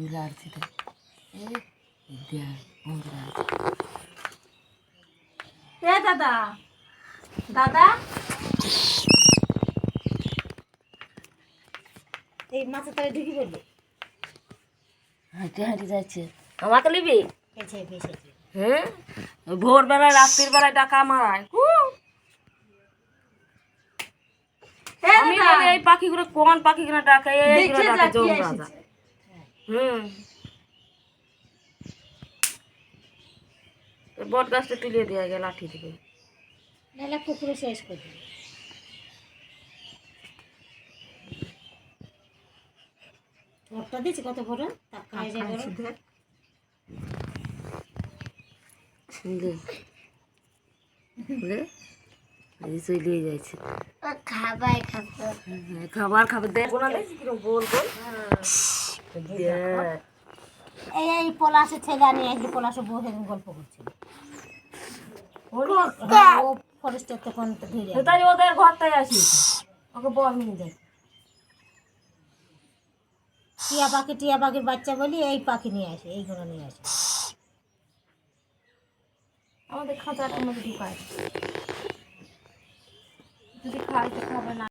লাড়ছিতে এ দাদা দাদা এই মাছের তলে ঢুকি পড়লো হাঁটে হাঁটে যাচ্ছে আমাকে নিবি পেছে পেছেছে হ্যাঁ ভোরবেলায় রাত্রির বেলায় ডাকা মারায় আমি বলি এই পাখিগুলো কোন পাখিগুলো ডাকে এইগুলো ডাকে জমরাজা বট গাছটা তুলে দেওয়া গেল লাঠি থেকে নাহলে কুকুরে শেষ করে দিবে ওটা দিচ্ছি কত বড় তার খাই যায় বড় চলে যাচ্ছে খাবার খাবার খাবে দেখো না গোল গোল এই পলাশের ছেলে নিয়ে আসলে পলাশের বউ সেদিন গল্প করছিল ও ফরেস্টের তখন ধরে তাই ওদের ঘরটাই আসি ওকে বল নিয়ে যায় টিয়া পাখির বাচ্চা বলি এই পাখি নিয়ে আসে এইগুলো নিয়ে আসে আমাদের খাঁচাটার মধ্যে ঢুকায় যদি খায় তো খাবে না